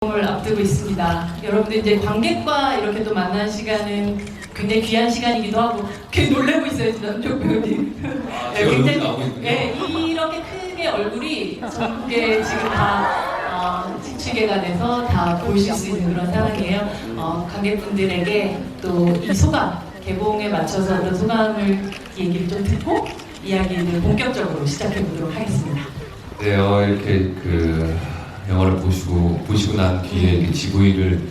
을 앞두고 있습니다. 여러분들 이제 관객과 이렇게 또 만난 시간은 굉장히 귀한 시간이기도 하고 굉장히 놀라고 있어요, 남쪽 배우님. 제 얼굴이 나오고 있군요. 네, 이렇게 크게 얼굴이 전국에 지금 다 식취계가 돼서 다 보실 수 있는 그런 상황이에요. 관객분들에게 또 이 소감, 개봉에 맞춰서 어떤 소감을 얘기를 좀 듣고 이야기를 본격적으로 시작해 보도록 하겠습니다. 네, 이렇게 영화를 보시고 난 뒤에 이렇게 GV를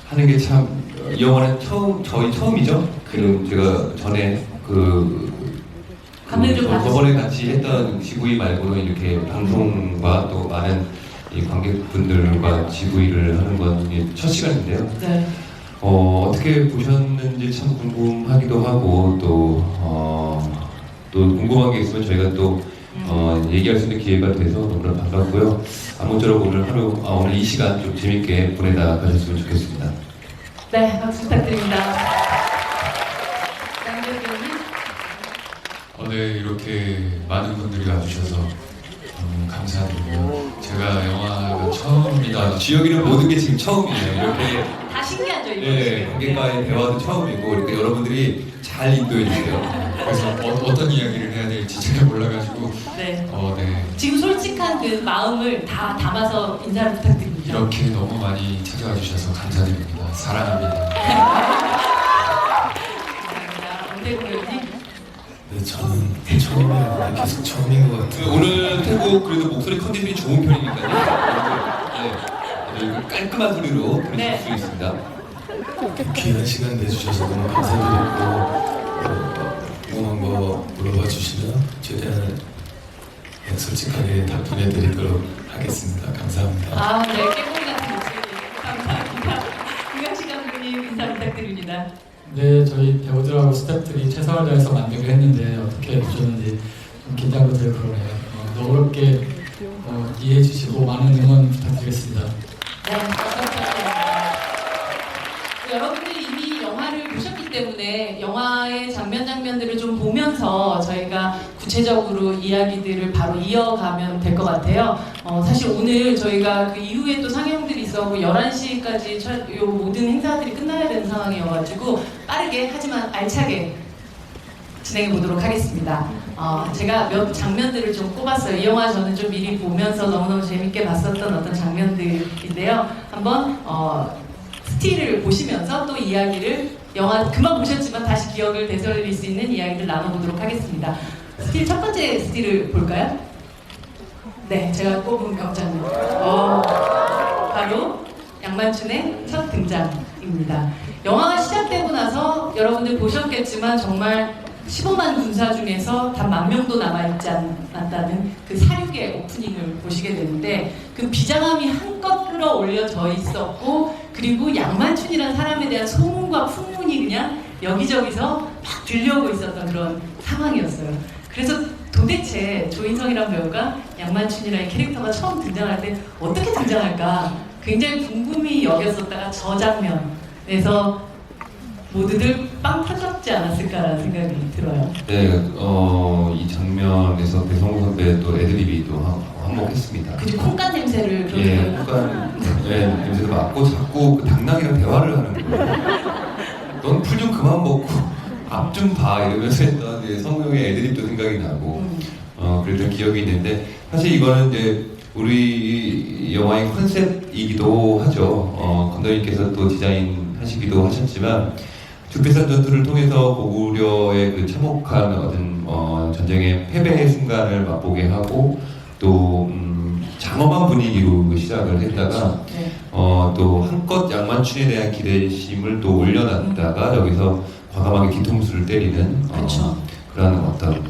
하는 게 참, 이 영화는 저희 처음이죠? 제가 전에 저번에 같이 했던 GV 말고는 이렇게 방송과 또 많은 이 관객분들과 GV를 하는 건 이게 첫 시간인데요. 네. 어떻게 보셨는지 참 궁금하기도 하고 또 궁금한 게 있으면 저희가 또 얘기할 수 있는 기회가 돼서 너무나 반갑고요. 아무쪼록 오늘 이 시간 좀 재밌게 보내다 가셨으면 좋겠습니다. 네, 박수 부탁드립니다. 양재호 배우님. 오늘 이렇게 많은 분들이 와주셔서 너무 감사드리고요. 제가 영화가 처음이다. 주혁이는 모든 게 지금 처음이에요. 이렇게 다 신기하죠, 이거. 관객과의 대화도 처음이고 이렇게 여러분들이 잘 인도해 주세요. 그래서 어떤 이야기를 해야 될지 잘 몰라가지고 네. 네. 지금 솔직한 그 마음을 다 담아서 인사를 부탁드립니다. 이렇게 너무 많이 찾아와 주셔서 감사드립니다. 사랑합니다. 감사합니다. 언제 배우님? 네, 저는 처음이에요. 계속 처음인 것 같아요. 오늘 태국 그래도 목소리 컨디션이 좋은 편이니까요. 네, 깔끔한 소리로 들으실 네. 수 있습니다. 귀한 시간 내주셔서 너무 감사드리고 궁금한 거 물어봐 주시면 최대한 솔직하게 답변해 드리도록 하겠습니다. 감사합니다. 네, 깨꼬리 같은 목소리. 감사합니다. 김영식 감독님 인사 부탁드립니다. 네, 저희 배우들하고 스태프들이 최선을 다해서 만들기로 했는데 어떻게 보셨는지 좀 긴장도 되고 그러네요. 너그럽게 이해해 주시고 많은 응원 부탁드리겠습니다. 네, 감사합니다. 여러분들이 이미 영화를 보셨기 때문에 영화의 장면들을 좀 보면서 저희가 구체적으로 이야기들을 바로 이어가면 될 것 같아요. 사실 오늘 저희가 그 이후에 또 상영들이 있어서 11시까지 요 모든 행사들이 끝나야 되는 상황이어가지고 빠르게 하지만 알차게 진행해 보도록 하겠습니다. 제가 몇 장면들을 좀 꼽았어요. 이 영화 저는 좀 미리 보면서 너무너무 재밌게 봤었던 어떤 장면들인데요. 한번 스틸을 보시면서 또 이야기를 영화 금방 보셨지만 다시 기억을 되살릴 수 있는 이야기를 나눠보도록 하겠습니다. 스틸 첫 번째 스틸을 볼까요? 네, 제가 꼽은 명장면. 바로 양만춘의 첫 등장입니다. 영화가 시작되고 나서 여러분들 보셨겠지만 정말 15만 군사 중에서 단 10,000명도 남아있지 않았다는 그 사륙의 오프닝을 보시게 되는데 그 비장함이 한껏 끌어올려져 있었고 그리고 양만춘이라는 사람에 대한 소문과 풍문이 그냥 여기저기서 막 들려오고 있었던 그런 상황이었어요. 그래서 도대체 조인성이라는 배우가 양만춘이라는 캐릭터가 처음 등장할 때 어떻게 등장할까 굉장히 궁금히 여겼었다가 저 장면에서 모두들 빵 터졌지 않았을까라는 생각이 들어요. 네, 이 장면에서 배성우 선배 또 애드립이 또 한몫했습니다. 그리고 콩간 냄새를 콩간 냄새도 맡고 자꾸 그 당나귀랑 대화를 하는 거예요. 넌 풀 좀 그만 먹고 앞 좀 봐 이러면서 했던 성룡의 애드립도 생각이 나고 그랬던 기억이 있는데 사실 이거는 이제 우리 영화의 컨셉이기도 하죠. 감독님께서 또 디자인하시기도 하셨지만 죽비산 전투를 통해서 고구려의 그 참혹한 어떤 전쟁의 패배의 순간을 맛보게 하고 또 장엄한 분위기로 시작을 했다가 네. 또 한껏 양만춘에 대한 기대심을 또 올려놨다가 여기서 과감하게 뒤통수를 때리는 그렇죠. 그런 어떤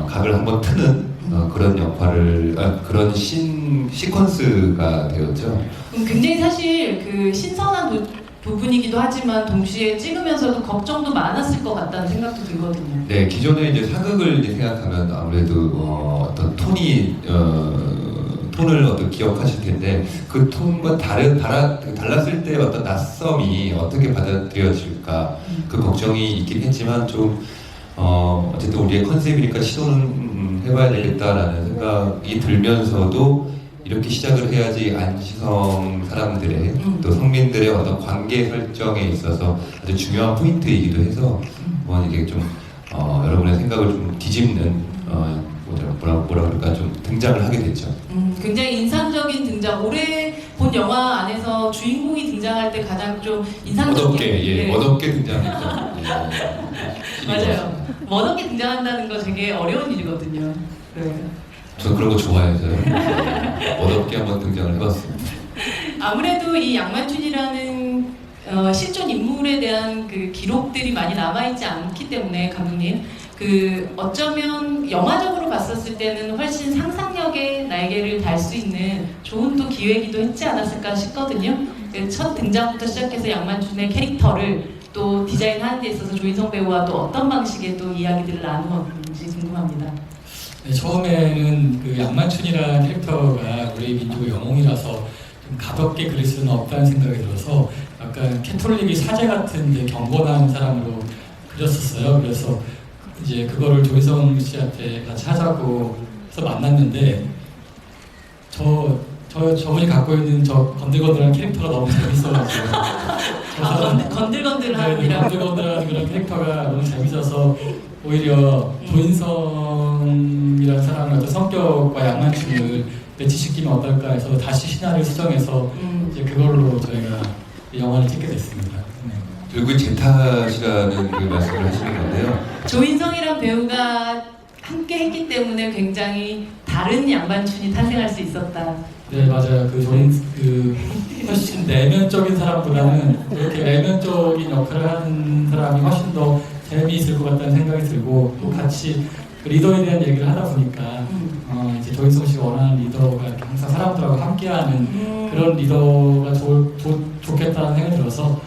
각을 한번 트는 그런 역할을 그런 시퀀스가 되었죠. 굉장히 사실 그 신선한 부분이기도 하지만 동시에 찍으면서도 걱정도 많았을 것 같다는 생각도 들거든요. 네, 기존에 이제 사극을 이제 생각하면 아무래도 어떤 톤을 기억하실 텐데 그 톤과 달랐을 때 어떤 낯섦이 어떻게 받아들여질까 그 걱정이 있긴 했지만 좀 어쨌든 우리의 컨셉이니까 시도는 해봐야 되겠다라는 생각이 들면서도 이렇게 시작을 해야지 안시성 사람들의 또 성민들의 어떤 관계 설정에 있어서 아주 중요한 포인트이기도 해서 뭐 이게 좀 여러분의 생각을 좀 뒤집는 뭐라 그럴까 좀 등장을 하게 됐죠. 굉장히 인상적인 등장. 올해 본 영화 안에서 주인공이 등장할 때 가장 좀 인상적인. 멋없게 네. 멋없게 등장했죠. 맞아요. 멋없게 등장한다는 거 되게 어려운 일이거든요. 네. 저 그런 거 좋아해서 멋없게 한번 등장을 해봤습니다. 아무래도 이 양만춘이라는 실존 인물에 대한 그 기록들이 많이 남아있지 않기 때문에 감독님 어쩌면 영화적으로 봤었을 때는 훨씬 상상력의 날개를 달 수 있는 좋은 또 기회이기도 했지 않았을까 싶거든요. 첫 등장부터 시작해서 양만춘의 캐릭터를 또 디자인하는 데 있어서 조인성 배우와 또 어떤 방식의 또 이야기들을 나누었는지 궁금합니다. 네, 처음에는 그 양만춘이라는 캐릭터가 우리 민족의 영웅이라서 좀 가볍게 그릴 수는 없다는 생각이 들어서 약간 캐톨릭의 사제 같은 이제 경건한 사람으로 그렸었어요. 그래서 이제 그거를 조인성 씨한테 같이 하자고 해서 만났는데 저분이 갖고 있는 저 건들건들한 캐릭터가 너무 재밌어가지고 건들건들함이라고. 건들건들한 그런 캐릭터가 너무 재밌어서 오히려 조인성이라는 사람의 어떤 성격과 양만춘을 매치시키면 어떨까 해서 다시 시나리오 수정해서 이제 그걸로 저희가 이 영화를 찍게 됐습니다. 네. 결국 제 탓이라는 그 말씀을 하시는 건데요. 조인성이란 배우가 함께 했기 때문에 굉장히 다른 양만춘이 탄생할 수 있었다. 네 맞아요. 훨씬 내면적인 사람보다는 이렇게 내면적인 역할을 하는 사람이 훨씬 더 재미있을 것 같다는 생각이 들고 또 같이 그 리더에 대한 얘기를 하다 보니까 이제 조인성 씨가 원하는 리더가 이렇게 항상 사람들하고 함께하는 그런 리더가 좋겠다는 생각이 들어서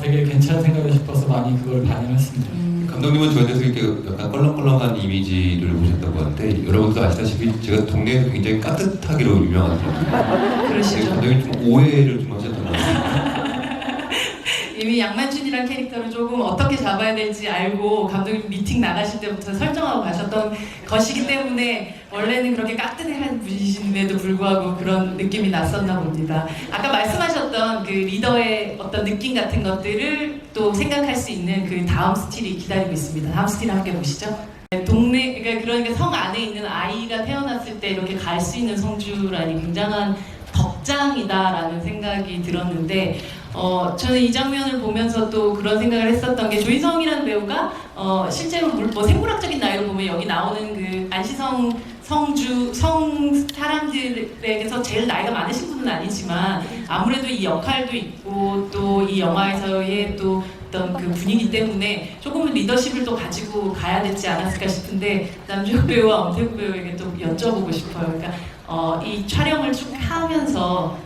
되게 괜찮은 생각이 싶어서 많이 그걸 반영했습니다. 감독님은 저에 대해서 이렇게 약간 껄렁껄렁한 이미지를 보셨다고 하는데 여러분도 아시다시피 제가 동네에서 굉장히 따뜻하기로 유명하거든요. 그러시죠. 감독님 좀 오해를 좀 하셨던 것 같아요. 이미 양만춘이라는 캐릭터를 조금 어떻게 잡아야 될지 알고 감독님 미팅 나가실 때부터 설정하고 가셨던 것이기 때문에 원래는 그렇게 깍듯한 분이신데도 불구하고 그런 느낌이 났었나 봅니다. 아까 말씀하셨던 그 리더의 어떤 느낌 같은 것들을 또 생각할 수 있는 그 다음 스틸이 기다리고 있습니다. 다음 스틸 함께 보시죠. 그러니까 성 안에 있는 아이가 태어났을 때 이렇게 갈 수 있는 성주라니 굉장한 덕장이다라는 생각이 들었는데 저는 이 장면을 보면서 또 그런 생각을 했었던 게 조인성이라는 배우가 실제로 뭐 생물학적인 나이로 보면 여기 나오는 그 안시성 성 사람들에게서 제일 나이가 많으신 분은 아니지만 아무래도 이 역할도 있고 또 이 영화에서의 또 어떤 그 분위기 때문에 조금은 리더십을 또 가지고 가야 되지 않았을까 싶은데 남주혁 배우와 엄태국 배우에게 또 여쭤보고 싶어요. 그러니까 이 촬영을 쭉 하면서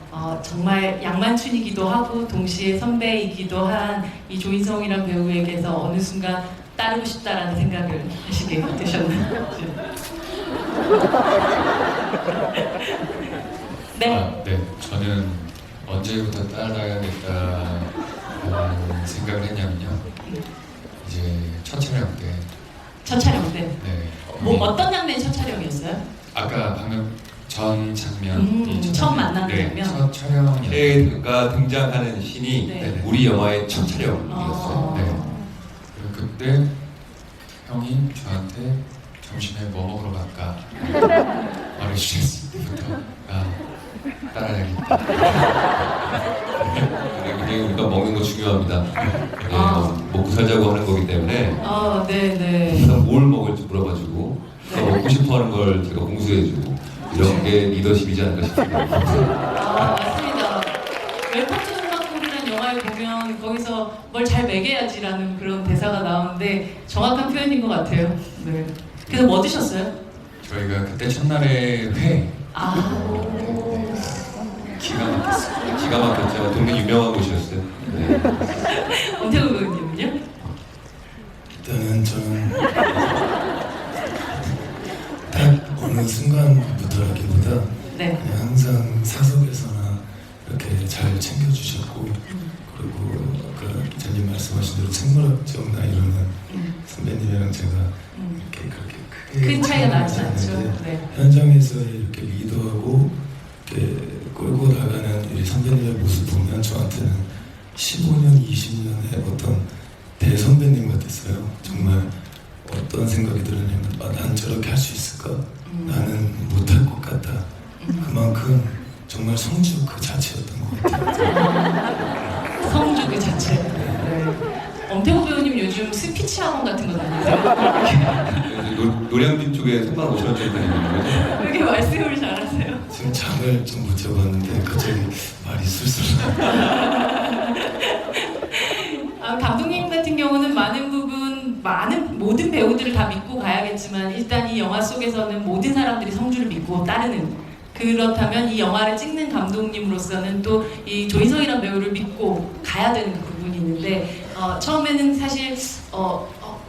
정말 양만춘이기도 하고 동시에 선배이기도 한 이 조인성이라는 배우에게서 어느 순간 따르고 싶다라는 생각을 하시게 되셨나요? 네. 네, 저는 언제부터 따라가야겠다는 생각을 했냐면요. 이제 첫 촬영 때. 첫 촬영 때. 네. 어떤 장면이 첫 촬영이었어요? 아까 방금 전 장면이 처음 만난 장면? 첫 촬영이었어요. 걔가 등장하는 신이 네. 우리 영화의 첫 촬영이었어요. 네. 그리고 그때 형이 저한테 점심에 뭐 먹으러 갈까 말해주셨을 때부터 따라야겠다. 굉장히 우리가 먹는 거 중요합니다. 네, 먹고 살자고 하는 거기 때문에 네네. 항상 뭘 먹을지 물어봐주고 또 먹고 싶어하는 걸 제가 공수해주고 이런 게 리더십이지 않을까 싶습니다. 맞습니다. 웰컴 투 동방국이라는 영화를 보면 거기서 뭘 잘 먹여야지라는 그런 대사가 나오는데 정확한 표현인 것 같아요. 네. 그래서 뭐 드셨어요? 저희가 그때 첫날에 회 기가 막혔어요. 기가 막혔죠. 동네 유명한 곳이었어요. 네. 엄태국 의원님은요? 일단은 저는 딱 어느 순간부터라기보다 네. 그냥 항상 사석에서나 이렇게 잘 챙겨주셨고 그리고 아까 전님 말씀하신 대로 생물학적 나이로는 선배님이랑 제가 이렇게 그렇게 크게 큰 차이가 나지 차이가 않죠. 나지 않는데 네. 현장에서 이렇게 리더하고 이렇게 끌고 나가는 우리 선배님의 모습 보면 저한테는 15년, 20년의 어떤 대선배님 같았어요. 정말 어떤 생각이 들었냐면 난 저렇게 할 수 있을까? 나는 못할 것 같다. 그만큼 정말 성주 그 자체였던 것 같아요. 성주 그 자체. 네. 엄태호 배우님 요즘 스피치 학원 같은 거 다니세요? 노량진 쪽에 35,000원짜리 다니는 거죠? 왜 이렇게 말씀을 잘하세요? 지금 잠을 좀 못 자봤는데 갑자기 말이 술술 감독님 같은 경우는 모든 배우들을 다 믿고 가야겠지만 일단 이 영화 속에서는 모든 사람들이 성주를 믿고 따르는, 그렇다면 이 영화를 찍는 감독님으로서는 또 이 조인성이라는 배우를 믿고 가야 되는 그 부분이 있는데 처음에는 사실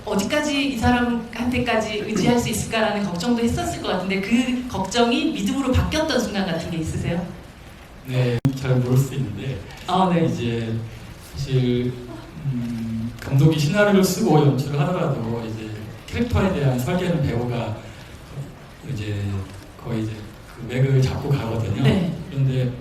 어디까지 이 사람한테까지 의지할 수 있을까라는 걱정도 했었을 것 같은데 그 걱정이 믿음으로 바뀌었던 순간 같은 게 있으세요? 네, 잘 모를 수 있는데 네. 이제 사실 감독이 시나리오를 쓰고 연출을 하더라도 이제 캐릭터에 대한 설계는 배우가 이제 거의 이제 그 맥을 잡고 가거든요. 네. 그런데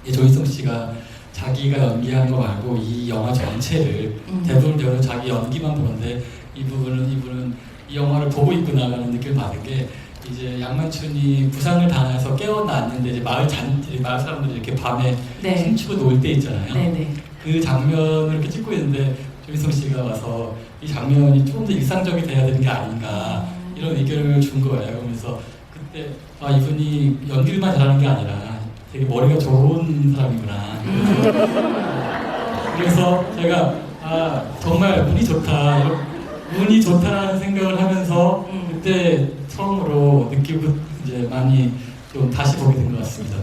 조인성 씨가 자기가 연기하는 거 말고 이 영화 전체를 대부분 배우는 자기 연기만 보는데 이분은 이 영화를 보고 있구나라는 느낌을 받은 게 이제 양만춘이 부상을 당해서 깨어났는데 이제 마을 사람들이 이렇게 밤에 네. 춤추고 놀 때 있잖아요. 네네. 그 장면을 이렇게 찍고 있는데 조인성 씨가 와서 이 장면이 조금 더 일상적이 돼야 되는 게 아닌가 이런 의견을 준 거예요. 그러면서 그때 이분이 연기만 잘하는 게 아니라 되게 머리가 좋은 사람이구나. 그래서 제가 정말 운이 좋다라는 생각을 하면서 그때 처음으로 느끼고 이제 많이 좀 다시 보게 된 것 같습니다.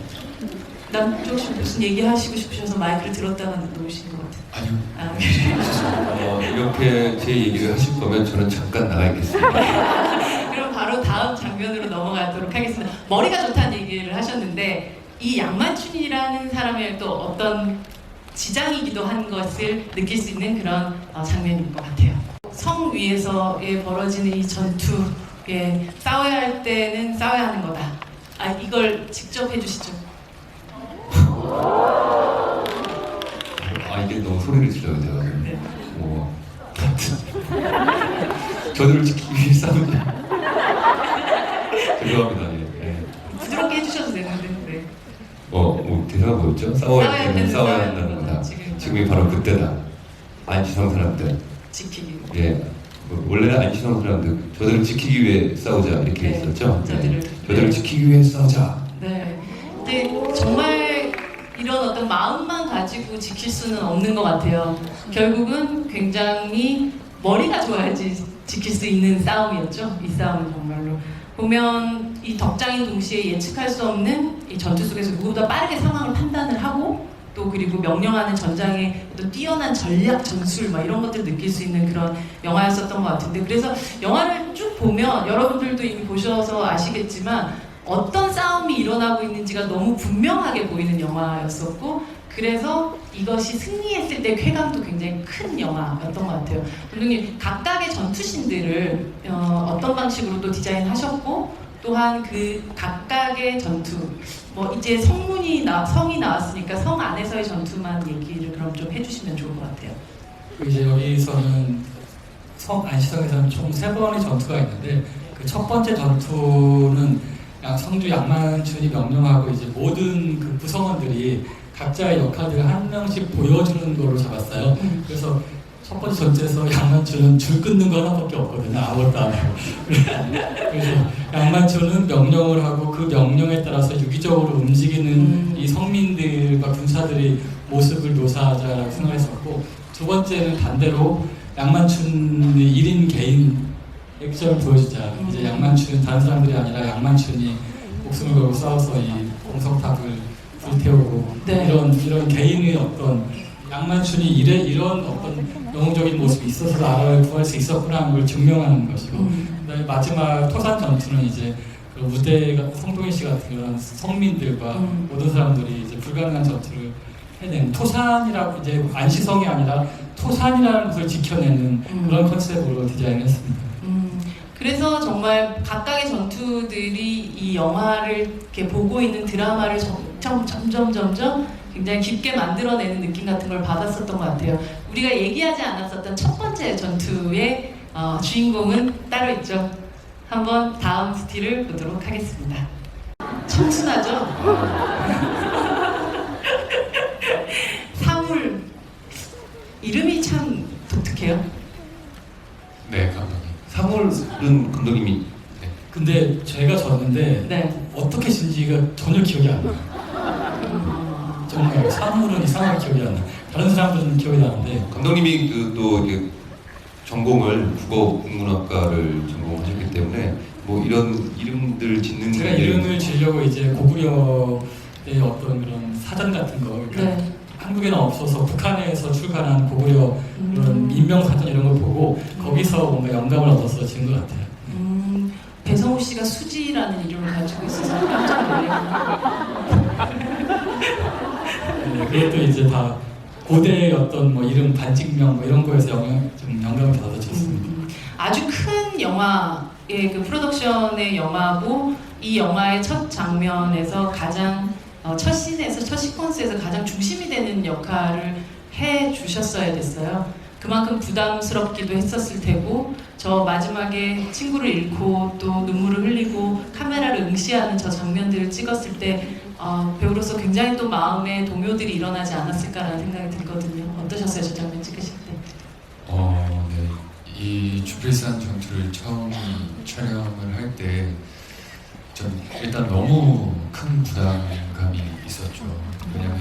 남쪽 씨 무슨 얘기하시고 싶으셔서 마이크를 들었다가 놓으시는 것 같아요. 아니요. 이렇게 제 얘기를 하실 거면 저는 잠깐 나가 있겠습니다. 그럼 바로 다음 장면으로 넘어가도록 하겠습니다. 머리가 좋다는 얘기를 하셨는데 이 양만춘이라는 사람의 또 어떤 지장이기도 한 것을 느낄 수 있는 그런 장면인 것 같아요. 성 위에서의 벌어지는 이 전투에 싸워야 할 때는 싸워야 하는 거다. 이걸 직접 해주시죠. 이게 너무 소리를 질러요 제가. 네. 저들을 지키기 위해 싸우자. 죄송합니다. 예. 부드럽게 해주셔도 되는데. 네. 대사가 뭐였죠? 싸워야 할 때는 때는 싸워야 싸워야 한다는 한다. 거다. 지금이 바로 그때다. 안치성 사람들. 지키기. 예. 원래는 안치성 사람들 저들을 지키기 위해 싸우자 이렇게 네. 했었죠. 저들을 지키기 위해 싸우자. 네. 근데 정말 이런 어떤 마음만 가지고 지킬 수는 없는 것 같아요. 결국은 굉장히 머리가 좋아야지 지킬 수 있는 싸움이었죠. 이 싸움은 정말로. 보면 이 덕장인 동시에 예측할 수 없는 이 전투 속에서 누구보다 빠르게 상황을 판단을 하고 또 그리고 명령하는 전장의 어떤 뛰어난 전략 전술 이런 것들을 느낄 수 있는 그런 영화였었던 것 같은데, 그래서 영화를 쭉 보면 여러분들도 이미 보셔서 아시겠지만 어떤 싸움이 일어나고 있는지가 너무 분명하게 보이는 영화였었고, 그래서 이것이 승리했을 때 쾌감도 굉장히 큰 영화였던 것 같아요. 감독님, 각각의 전투신들을 어떤 방식으로 또 디자인하셨고, 또한 그 각각의 전투, 이제 성이 나왔으니까 성 안에서의 전투만 얘기를 그럼 좀 해주시면 좋을 것 같아요. 이제 여기서는 안시성에서는 총 3번의 전투가 있는데 그 첫 번째 전투는 성주 양만춘이 명령하고 이제 모든 그 구성원들이 각자의 역할들을 한 명씩 보여주는 거로 잡았어요. 그래서 첫 번째 전투에서 양만춘은 줄 끊는 거 하나밖에 없거든요. 아무것도 안 하고. 그래서 양만춘은 명령을 하고 그 명령에 따라서 유기적으로 움직이는 이 성민들과 군사들이 모습을 묘사하자라고 생각했었고, 두 번째는 반대로 양만춘의 1인 개인 액션을 보여주자. 이제 양만춘은 다른 사람들이 아니라 양만춘이 목숨을 걸고 싸워서 이 공성탑을 불태우고 네. 이런 개인의 어떤 양만춘이 이런 어떤 영웅적인 모습이 있어서 나라를 구할 수 있었구나 하는 걸 증명하는 것이고, 그다음에 마지막 토산 전투는 이제 그 무대가 성동일 씨 같은 그런 성민들과 모든 사람들이 이제 불가능한 전투를 해낸 토산이라고, 이제 안시성이 아니라 토산이라는 것을 지켜내는 그런 컨셉으로 디자인했습니다. 그래서 정말 각각의 전투들이 이 영화를 이렇게 보고 있는 드라마를 점점 굉장히 깊게 만들어내는 느낌 같은 걸 받았었던 것 같아요. 우리가 얘기하지 않았었던 첫 번째 전투의 주인공은 따로 있죠. 한번 다음 스틸을 보도록 하겠습니다. 청순하죠? 사물 이름이 참 독특해요. 네, 감독님. 사물은 감독님이 근데 제가 졌는데 네. 어떻게 진지가 전혀 기억이 안 나요. 정말 사물은 이상하게 기억이 안 나요. 다른 사람들은 기억이 나는데 감독님이 또 이렇게 전공을 국어국문학과를 전공하셨기 때문에 뭐 이런 이름들 짓는 제가 분들이 이름을 지으려고 이제 고구려의 어떤 그런 사전 같은 거, 그러니까 네. 한국에는 없어서 북한에서 출간한 고구려 그런 민명 사전 이런 걸 보고 거기서 뭔가 영감을 얻어서 지은 것 같아요. 배성우 씨가 수지라는 이름을 가지고 있어서 깜짝 놀랐어요. 네, 그것도 이제 다 고대의 어떤 뭐 이름 반직명 뭐 이런 거에서 좀 영감을 받아서 쳤습니다. 아주 큰 영화의 그 프로덕션의 영화고 이 영화의 첫 장면에서 가장 첫 씬에서 첫 시퀀스에서 가장 중심이 되는 역할을 해 주셨어야 됐어요. 그만큼 부담스럽기도 했었을 테고 저 마지막에 친구를 잃고 또 눈물을 흘리고 카메라를 응시하는 저 장면들을 찍었을 때 배우로서 굉장히 또 마음의 동요들이 일어나지 않았을까라는 생각이 들거든요. 어떠셨어요, 저 장면 찍으실 때? 네. 이 주필산 전투를 처음 촬영을 할 때 좀 일단 너무 큰 부담감이 있었죠. 왜냐면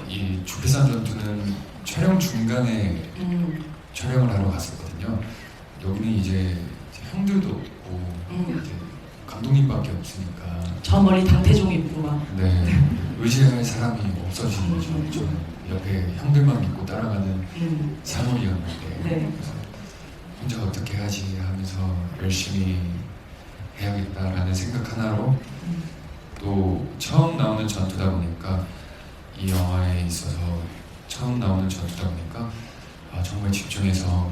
이 주필산 전투는 촬영 중간에 촬영을 하러 갔었거든요. 여기는 이제 형들도 없고 이제 감독님밖에 없으니까 저 멀리 당태종 입고 막. 네, 의지할 사람이 없어지는 거죠. 저는 옆에 형들만 믿고 따라가는 사물이었는데 네. 그래서 혼자 어떻게 하지 하면서 열심히 해야겠다라는 생각 하나로 또 처음 나오는 전투다 보니까 이 영화에 있어서 처음 나오는 전투다 보니까 정말 집중해서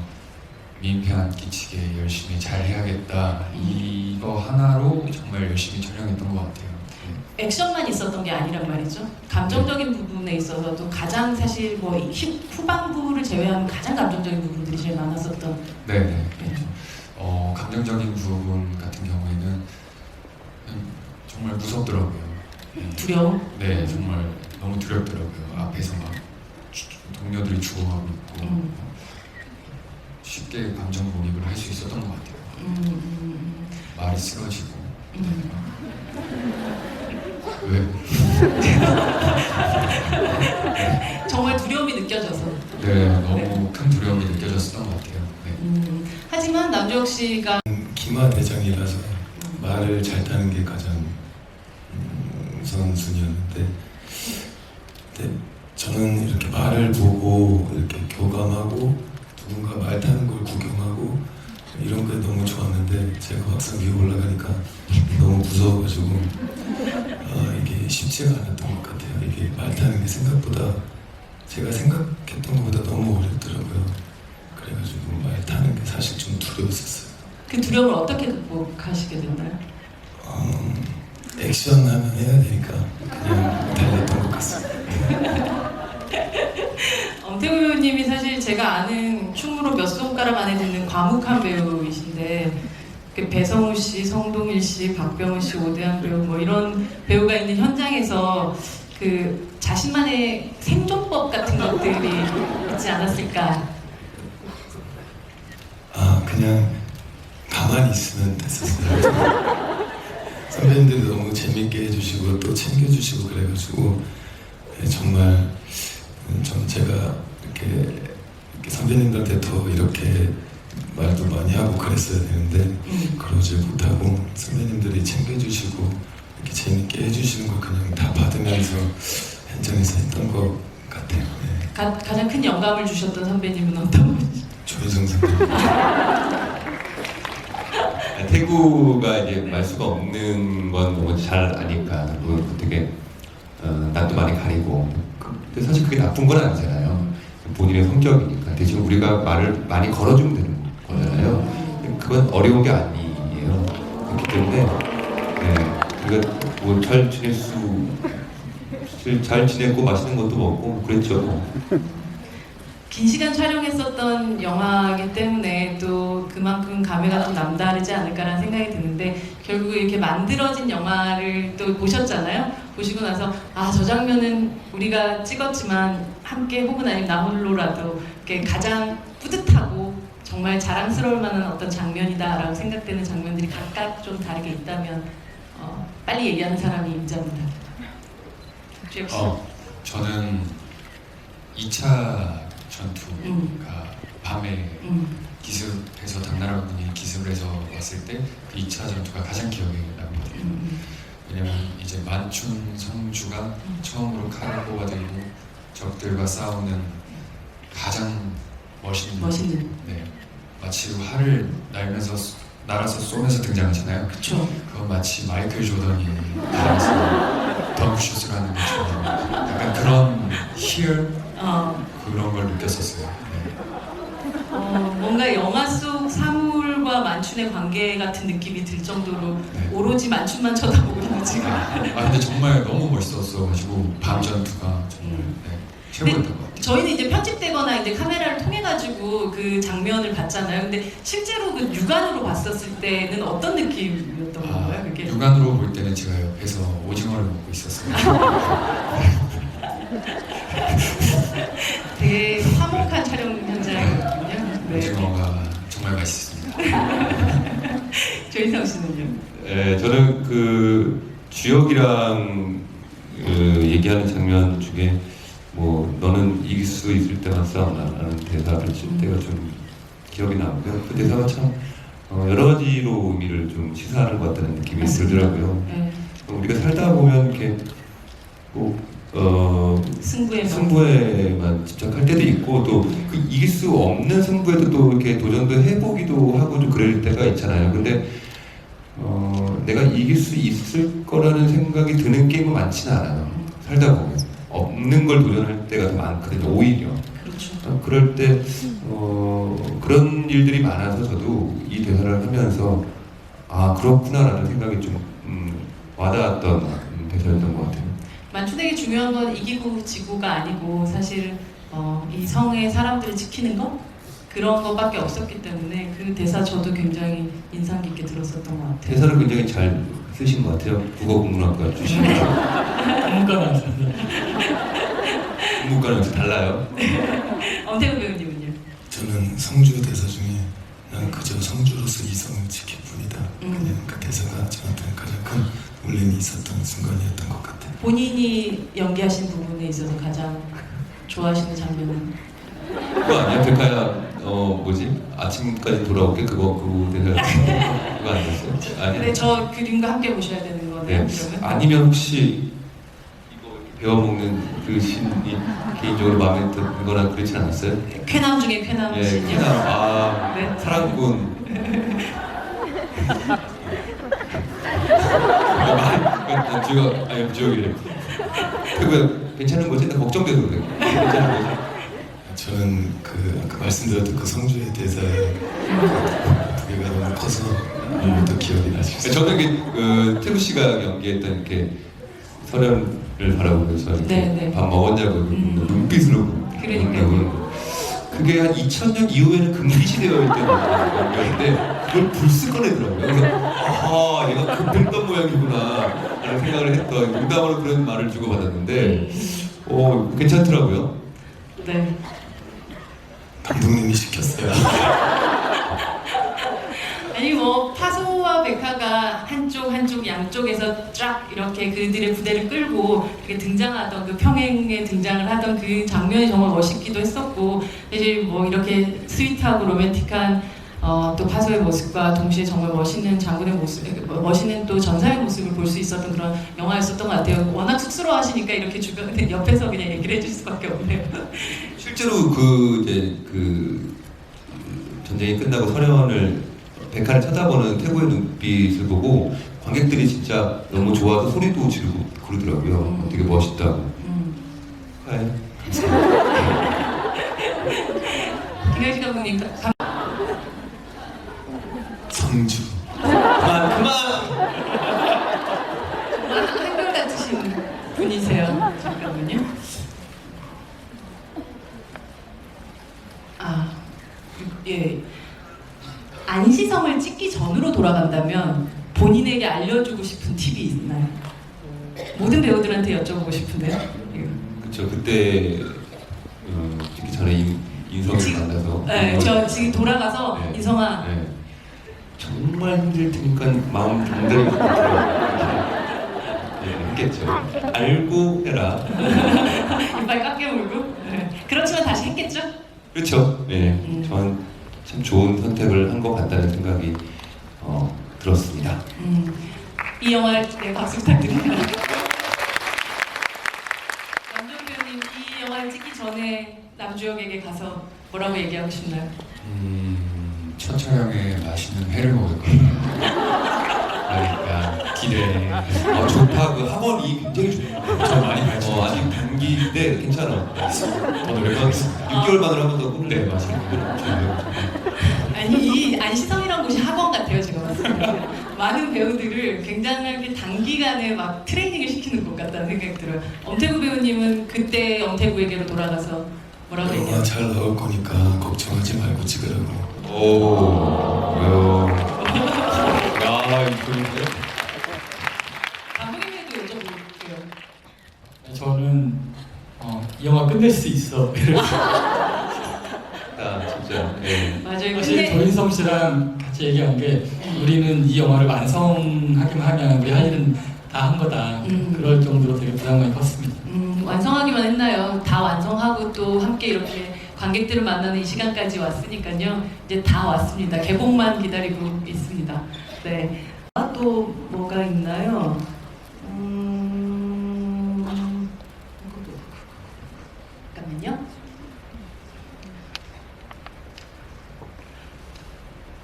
민폐 안 끼치게 열심히 잘 해야겠다 이거 하나로 정말 열심히 촬영했던 것 같아요. 액션만 있었던 게 아니란 말이죠. 감정적인 부분에 있어서도 가장 사실 뭐 후반부를 제외하면 가장 감정적인 부분들이 제일 많았었던. 네네. 그렇죠. 감정적인 부분 같은 경우에는 정말 무섭더라고요. 두려움. 네, 정말 너무 두렵더라고요. 앞에서 막 동료들이 죽어가고 있고 쉽게 감정 몰입을 할 수 있었던 것 같아요. 말이 쓰러지고. 왜? 정말 두려움이 느껴져서. 네, 너무 큰 두려움이 느껴졌었던 것 같아요. 네. 하지만 남주혁 씨가 기마 대장이라서 말을 잘 타는 게 가장 우선순위였는데 근데 저는 이렇게 말을 보고 이렇게 교감하고 누군가 말 타는 걸 구경하고 이런 게 너무 좋았는데 제가 막상 위에 올라가니까 너무 무서워가지고 이게 쉽지가 않았던 것 같아요. 이게 말 타는 게 생각보다 제가 생각했던 것보다 너무 어렵더라고요. 그래가지고 말 타는 게 사실 좀 두려웠었어요. 그 두려움을 어떻게 극복하시게 됐나요? 액션 하면 해야 되니까 그냥 달렸던 것 같습니다. 태구 배우님이 사실 제가 아는 춤으로 몇 손가락 안에 드는 과묵한 배우이신데 그 배성우 씨, 성동일 씨, 박병은 씨, 오대양 배우 뭐 이런 배우가 있는 현장에서 그 자신만의 생존법 같은 것들이 있지 않았을까? 그냥 가만히 있으면 됐었어요. 선배님들이 너무 재밌게 해주시고 또 챙겨주시고 그래가지고 정말 전 제가 이렇게 선배님들한테 더 이렇게 말도 많이 하고 그랬어야 되는데 그러지 못하고 선배님들이 챙겨주시고 이렇게 재밌게 해주시는 걸 그냥 다 받으면서 현장에서 했던 것 같아요. 네. 가장 큰 영감을 주셨던 선배님은 어떤 분이시죠? 조인성 선배님. 태구가 이제 말수가 없는 건 너무 잘 아니까 그리고 되게 낯도 많이 가리고 근데 사실 그게 나쁜 건 아니잖아요. 본인의 성격이니까 대신 우리가 말을 많이 걸어주면 되는 거잖아요. 그건 어려운 게 아니에요. 그렇기 때문에 우리가 뭐 잘 지냈고 맛있는 것도 먹고 그랬죠. 긴 시간 촬영했었던 영화이기 때문에 또 그만큼 감회가 좀 남다르지 않을까라는 생각이 드는데 결국 이렇게 만들어진 영화를 또 보셨잖아요. 보시고 나서 아, 저 장면은 우리가 찍었지만 함께 혹은 아니면 나 홀로라도 이렇게 가장 뿌듯하고 정말 자랑스러울 만한 어떤 장면이다라고 생각되는 장면들이 각각 좀 다르게 있다면 빨리 얘기하는 사람이 임자입니다. 주혁 씨. 저는 2차 전투가 밤에 기습해서 당나라 군이 기습을 해서 왔을 때 그 2차 전투가 가장 기억에 남거든요. 왜냐면 이제 만춘 성주가 처음으로 칼을 뽑아들고 적들과 싸우는 가장 멋있는 네, 마치 활을 날아서 쏘면서 등장하잖아요. 그렇죠. 그건 마치 마이클 조던이 날아서 덩크슛을 하는 것처럼 약간 그런 희열 그런 걸 느꼈었어요. 네. 뭔가 영화 속 사물과 만춘의 관계 같은 느낌이 들 정도로 네. 오로지 만춘만 쳐다보고 있는 지금. 근데 정말 너무 멋있었어가지고 밤 전투가 정말 최고였던 것 같아요. 저희는 이제 편집되거나 이제 카메라를 통해 가지고 그 장면을 봤잖아요. 근데 실제로 그 육안으로 봤었을 때는 어떤 느낌이었던 건가요? 그게? 육안으로 볼 때는 제가 옆에서 오징어를 먹고 있었어요. 되게 화목한 촬영 현장이었군요. 네. 오징어가 정말 맛있습니다. 조인성 씨는요? 네, 저는 그 주혁이랑 얘기하는 장면 중에 뭐 너는 이길 수 있을 때만 싸우나 라는 대사를 쓸 때가 좀 기억이 나고요. 그 대사가 참 여러 가지로 의미를 좀 시사하는 것 같다는 느낌이 들더라고요. 네. 우리가 살다 보면 이렇게 뭐 승부에만 집착할 때도 있고 또 그 이길 수 없는 승부에도 또 이렇게 도전도 해보기도 하고 좀 그럴 때가 있잖아요. 근데 내가 이길 수 있을 거라는 생각이 드는 게임은 많지는 않아요. 살다 보면 없는 걸 도전할 때가 더 많거든요. 오히려. 그렇죠. 그럴 때 그런 일들이 많아서 저도 이 대사를 하면서 아 그렇구나라는 생각이 좀 와닿았던 대사였던 것 같아요. 만춘에게 중요한 건 이기고 지고가 아니고 사실 이 성의 사람들을 지키는 것 그런 것밖에 없었기 때문에 그 대사 저도 굉장히 인상 깊게 들었었던 것 같아요. 대사를 굉장히 잘 쓰신 것 같아요. 국어국문학과 출신이라서. 국문과는 국문과는 달라요. 엄태훈 배우님은요? 저는 성주 대사 중에 나는 그저 성주로서 이성을 지킬 뿐이다. 그냥 그 대사가 저한테는 가장 큰 울림이 있었던 순간이었던 것 같아요. 본인이 연기하신 부분에 있어서 가장 좋아하시는 장면은? 그거 아니야? 백화야 뭐지? 아침까지 돌아올게? 그 대사 그거 아니었어요? 아니야? 네, 저 그림과 함께 보셔야 되는 거네요. 네. 그러면? 아니면 혹시 이거 배워먹는 그 신이 개인적으로 마음에 들거나 그렇진 않았어요? 쾌남 중에 쾌남 네, 신이요? 쾌남. 네. 사랑꾼. 주혁이래. 그거 괜찮은 거지? 나 걱정돼서 그래. 괜찮은 거지? 저는 그 아까 말씀드렸던 그 성주의 대사의 두 개가 너무 커서 너무 더 기억이 나죠. 저는 이게 태구 씨가 연기했던 이렇게 설현을 바라보면서 이렇게 네. 밥 먹었냐고 눈빛으로 그러니까요. 물어보고. 그게 한 2000년 이후에는 금기시 되어 있던 연기였는데 그걸 불쑥 꺼내더라고요. 그래서 얘가 급했던 모양이구나 라는 생각을 했던 농담으로 그런 말을 주고받았는데 괜찮더라고요. 네. 감독님이 시켰어요. 아니 뭐 파소와 백화가 한쪽 양쪽에서 쫙 이렇게 그들의 부대를 끌고 이렇게 등장하던 그 평행에 등장을 하던 그 장면이 정말 멋있기도 했었고 사실 뭐 이렇게 스윗하고 로맨틱한 또 파소의 모습과 동시에 정말 멋있는 장군의 모습, 멋있는 또 전사의 모습을 볼 수 있었던 그런 영화였었던 것 같아요. 워낙 쑥스러워하시니까 이렇게 주변에 옆에서 그냥 얘기를 해줄 수밖에 없네요. 실제로 그 전쟁이 끝나고 설현을 백화를 쳐다보는 태구의 눈빛을 보고 관객들이 진짜 너무 좋아서 소리도 지르고 그러더라고요. 되게 멋있다고. 네. 김현식 감독님 예. 안시성을 찍기 전으로 돌아간다면 본인에게 알려주고 싶은 팁이 있나요? 모든 배우들한테 여쭤보고 싶은데요. 예. 그쵸. 그때 찍기 전에 인성을 만나서. 네, 저 지금 돌아가서 네. 인성아. 네. 정말 힘들 테니까 마음 단단히 했겠죠. 알고 해라. 이빨 깎여 물고. 네. 그렇지만 다시 했겠죠? 그렇죠. 네. 저는 참 좋은 선택을 한 것 같다는 생각이 들었습니다. 이 영화 네, 박수 부탁드립니다. 남주혁 배우님 이 영화를 찍기 전에 남주혁에게 가서 뭐라고 얘기하고 싶나요? 첫 촬영에 맛있는 회를 먹을 거예요. 그러니까 기대해. 좋다. 그 학원이 굉장히 좋아요. 저 많이 가르쳐. 아직 단기인데 괜찮아. 오늘 외박했습니다. 6개월 만에 한 번 더 꿈을 네, 내요. 맞아요. 아니 이 안시성이라는 곳이 학원 같아요 제가 봤을 때. 많은 배우들을 굉장하게 단기간에 막 트레이닝을 시키는 것 같다는 생각이 들어요. 엄태구 배우님은 그때 엄태구에게로 돌아가서 뭐라고 영화 얘기해요? 잘 나올 거니까 걱정하지 말고 찍으라고. 오. 야, 이쁜데? 감독님에도 여쭤볼게요. 저는 이 영화 끝낼 수 있어. 진짜. 네. 맞아요. 사실 근데 조인성 씨랑 같이 얘기한 게 우리는 이 영화를 완성하기만 하면 우리 할 일은 다 한 거다. 그럴 정도로 되게 부담감이 컸습니다. 완성하기만 했나요? 다 완성하고 또 함께 이렇게 관객들을 만나는 이 시간까지 왔으니까요. 이제 다 왔습니다. 개봉만 기다리고 있습니다. 네. 또 뭐가 있나요? 잠깐만요.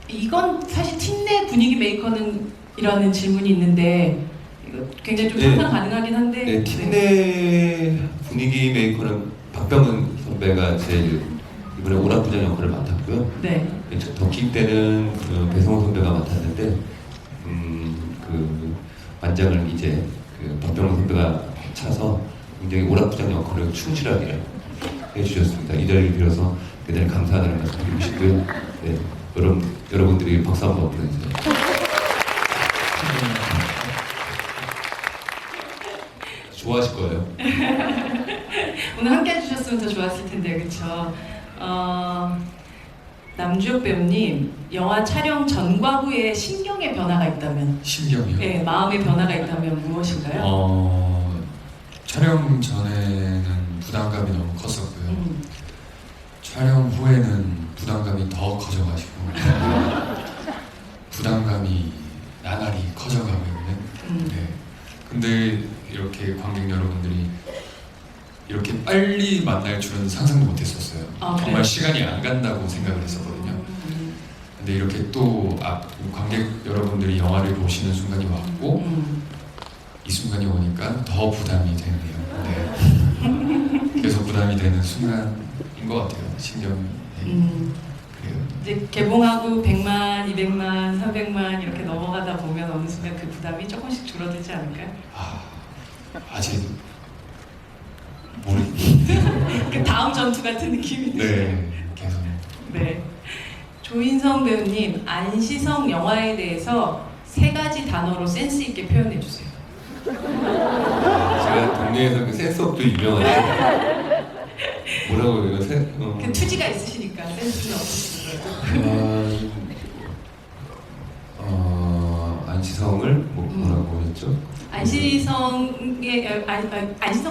이건 사실 팀 내 분위기 메이커는 이라는 질문이 있는데 이거 굉장히 좀 네. 상상 가능하긴 한데 네, 팀 내 분위기 메이커는 박병은 선배가 제일 이번에 오락부장 역할을 맡았고요. 네. 덕킹 때는 배성호 선배가 맡았는데 그 완장을 이제 그 박병은 선배가 차서 굉장히 오락부장 역할을 충실하게 해주셨습니다. 이 자리를 빌어서 대단히 감사하다는 말씀 드리고 싶고요. 네, 여러분들이 박수 한번 보내주세요. 좋아하실 거예요. 오늘 함께 해주셨으면 더 좋았을 텐데 그렇죠. 남주혁 배우님 영화 촬영 전과 후에 심경의 변화가 있다면 신경이요? 네, 마음의 변화가 있다면 무엇인가요? 촬영 전에는 부담감이 너무 컸었고요. 촬영 후에는 부담감이 더 커져가지고 부담감이 나날이 커져가고 있는. 네. 근데 이렇게 관객 여러분들이 이렇게 빨리 만날 줄은 상상도 못했었어요. 아, 정말 시간이 안 간다고 생각을 했었거든요. 근데 이렇게 또 관객 여러분들이 영화를 보시는 순간이 왔고 이 순간이 오니까 더 부담이 되네요. 네. 그래서 부담이 되는 순간인 것 같아요. 신경이. 네. 그래요. 이제 개봉하고 100만, 200만, 300만 이렇게 넘어가다 보면 어느 순간 그 부담이 조금씩 줄어들지 않을까요? 아직 그 다음 전투 같은 느낌이 네, 계속. 네. 조인성 배우님, 안시성 영화에 대해서 3가지 단어로 센스 있게 표현해 주세요. 제가 동네에서 그 센스업도 유명한데 뭐라고 이거 그 투지가 있으시니까 센스는 없으시더라도. 안시성을 뭐라고 했죠? 안시성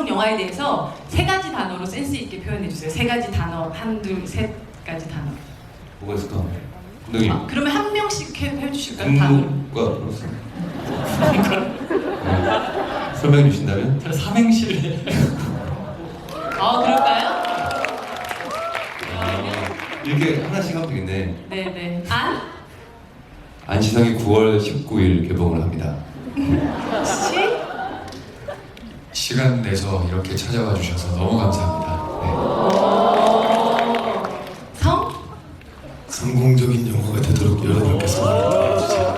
영화에 대해서 3가지 단어로 센스 있게 표현해 주세요. 3가지 단어, 한둘, 셋 가지 단어. 뭐가 있을까? 감독님. 그러면 한 명씩 해주실까요? 단어로. 국무과 플러스. 네. 설명해 주신다면? 제가 삼행시를 그럴까요? 이렇게 하나씩 하면 되겠네. 네네. 안시성이 9월 19일 개봉을 합니다. 시간 내서 이렇게 찾아와 주셔서 너무 감사합니다. 성? 성공적인 영화가 되도록 여러분께서 응원해 주세요.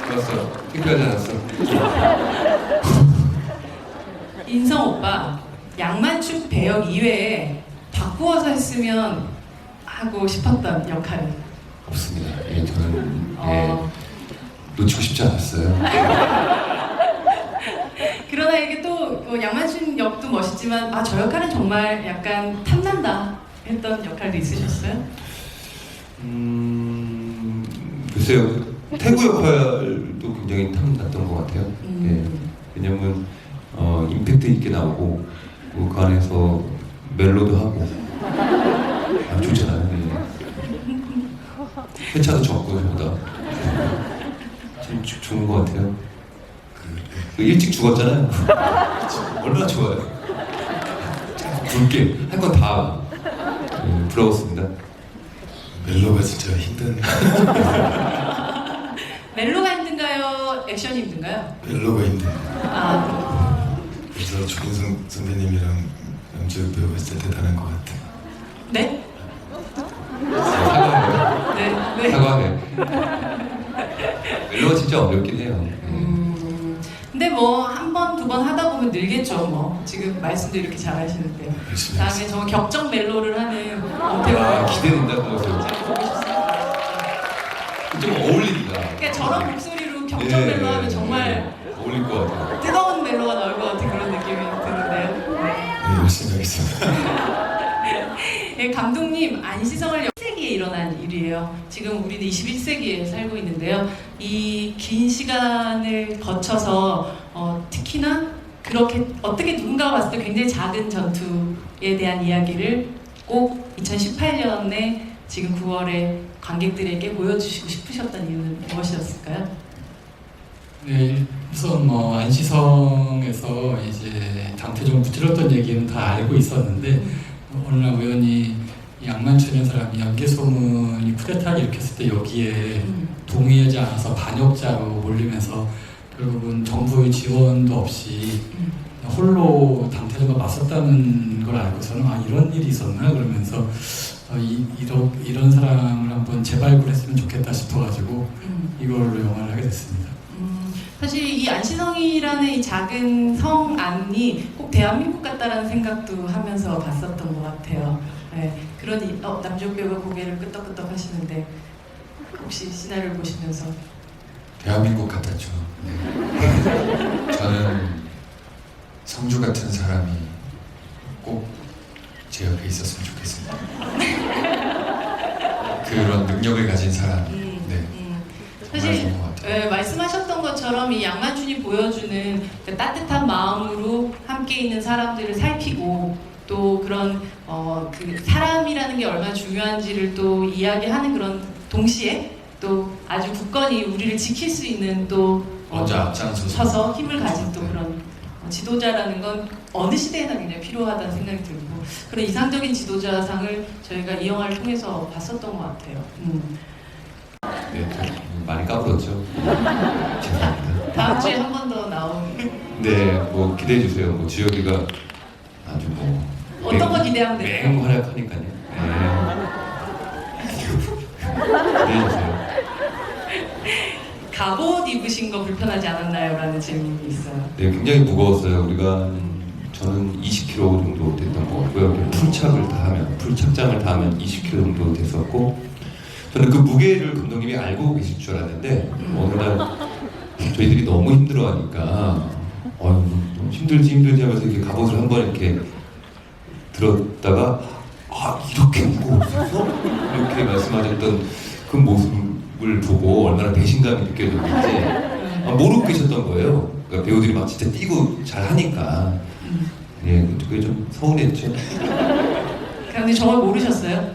좋았어. 창피하지 않았어. 인성 오빠 양만축 배역 이외에 바꾸어서 했으면 하고 싶었던 역할이 없습니다. 예, 저는 어, 놓치고 싶지 않았어요. 그러나 이게 또 양만춘 역도 멋있지만 아 저 역할은 정말 약간 탐난다 했던 역할도 있으셨어요? 글쎄요. 태구 역할도 굉장히 탐났던 것 같아요. 예, 왜냐면 임팩트 있게 나오고 그 안에서 멜로도 하고 좋잖아요. 예. 회차도 적고 저보다 참 좋은 것 같아요. 그 일찍 죽었잖아요. 얼마나 좋아요. 굵게 할 건 다 부러웠습니다. 멜로가 진짜 힘든 멜로가 힘든가요? 액션이 힘든가요? 멜로가 힘든. 아, 그래서 조인성 선배님이랑 염지혁 배우 했을 때 다른 것 같아요. 네? 사과해요. 네, 네. 사과해. 멜로가 진짜 어렵긴 해요. 근데 뭐 한 번, 두 번 하다 보면 늘겠죠. 뭐 지금 말씀도 이렇게 잘하시는데 열심히 다음에 정말 격정 멜로를 하는 엄태웅 아, 기대된다 그것을. 제가 보고 싶습니다. 좀 어울린다. 그러니까 저런 목소리로 격정 예, 멜로 하면 정말 어울릴 것 같아요. 뜨거운 멜로가 나올 것 같은 그런 느낌이 드는데요. 네, 열심히 하겠습니다. 예, 감독님 안시성을 10세기에 일어난 일이에요. 지금 우리는 21세기에 살고 있는데요. 이 긴 시간을 거쳐서 특히나 그렇게 어떻게 누군가가 봤을 때 굉장히 작은 전투에 대한 이야기를 꼭 2018년에 지금 9월에 관객들에게 보여주시고 싶으셨던 이유는 무엇이었을까요? 네, 우선 뭐 안시성에서 이제 당태종 무찔렀던 얘기는 다 알고 있었는데 어느 날 우연히 이 양만춘이라는 사람이 연개 소문이 쿠데타를 일으켰을 때 여기에 동의하지 않아서 반역자로 몰리면서 결국은 정부의 지원도 없이 홀로 당태종과 맞섰다는 걸 알고서는 아 이런 일이 있었나 그러면서 이런 사람을 한번 재발굴했으면 좋겠다 싶어가지고 이걸로 영화를 하게 됐습니다. 사실 이 안시성이라는 이 작은 성 안이 꼭 대한민국 같다라는 생각도 하면서 봤었던 것 같아요. 네, 그러니 남주혁 배우가 고개를 끄덕끄덕 하시는데 혹시 시나리오를 보시면서 대한민국 같았죠. 네. 저는 성주 같은 사람이 꼭 제 옆에 있었으면 좋겠습니다. 그런 능력을 가진 사람이 네. 정말 사실 좋은 것 같아요. 말씀하셨던 것처럼 이 양만춘이 보여주는 그 따뜻한 마음으로 함께 있는 사람들을 살피고 또 그런 그 사람이라는 게 얼마나 중요한지를 또 이야기하는 그런 동시에 또 아주 굳건히 우리를 지킬 수 있는 또 먼저 앞장서서 서서 힘을 가진 또 그런 지도자라는 건 어느 시대에나 굉장히 필요하다는 생각이 들고 그런 이상적인 지도자상을 저희가 이 영화를 통해서 봤었던 것 같아요. 네, 많이 까불었죠. 죄송합니다. 다음 주에 한 번 더 나오는 네, 뭐 기대해 주세요. 뭐 지혁이가 아주 뭐 어떤 거 기대하면 돼요? 맹활약하니까요. 네. 기대해 주세요. 갑옷 입으신 거 불편하지 않았나요? 라는 질문이 있어요. 네, 굉장히 무거웠어요. 우리가 저는 20kg 정도 됐던 것 같고요. 풀착장을 다 하면 20kg 정도 됐었고, 저는 그 무게를 감독님이 알고 계실 줄 알았는데 어느 날 저희들이 너무 힘들어하니까 너무 힘들지 하면서 이렇게 갑옷을 한번 이렇게 들었다가 이렇게 무거웠어? 이렇게 말씀하셨던 그 모습을 보고 얼마나 배신감이 느껴졌는지 모르고 계셨던 거예요. 그러니까 배우들이 막 진짜 뛰고 잘하니까 예, 그게 좀 서운했죠. 근데 정말 모르셨어요?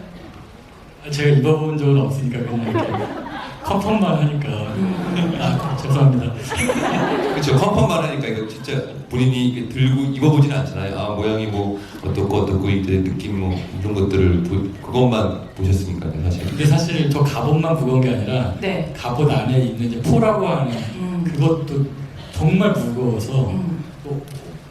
제가 입어본 적은 없으니까 그냥 이렇게 컨펌만 하니까 죄송합니다. 그렇죠. 컨펌만 하니까 이거 진짜 본인이 이게 들고 입어보지는 않잖아요. 모양이 뭐 어떻고 이제 느낌 뭐 이런 것들을 그것만 보셨으니까요, 사실. 근데 사실 저 갑옷만 무거운 게 아니라 네. 갑옷 안에 있는 이제 포라고 하는 그것도 정말 무거워서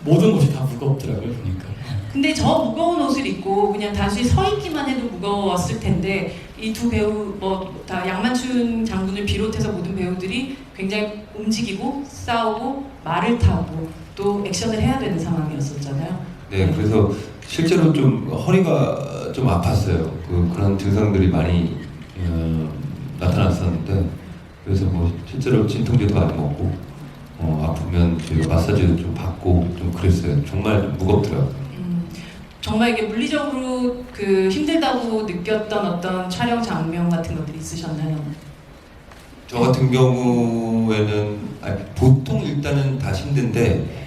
모든 것이 다 무겁더라고요 보니까. 근데 저 무거운 옷을 입고 그냥 단순히 서 있기만 해도 무거웠을 텐데 이 두 배우 뭐 다 양만춘 장군을 비롯해서 모든 배우들이 굉장히 움직이고 싸우고 말을 타고 또 액션을 해야 되는 상황이었었잖아요. 네, 그래서 실제로 좀 허리가 좀 아팠어요. 그런 증상들이 많이 나타났었는데, 그래서 뭐 실제로 진통제도 많이 먹고, 아프면 저희가 마사지도 좀 받고 좀 그랬어요. 정말 좀 무겁더라고요. 정말 이게 물리적으로 그 힘들다고 느꼈던 어떤 촬영 장면 같은 것들이 있으셨나요? 저 같은 경우에는 보통 일단은 다 힘든데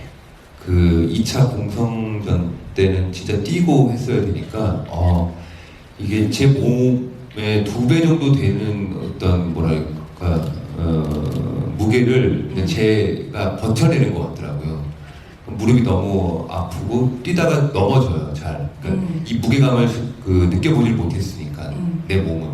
그 2차 공성전 때는 진짜 뛰고 했어야 되니까 이게 제 몸의 2배 정도 되는 어떤 뭐랄까 무게를 그냥 제가 버텨내는 것 같더라고요. 무릎이 너무 아프고 뛰다가 넘어져요. 잘. 그러니까 이 무게감을 느껴보질 못했으니까 내 몸은.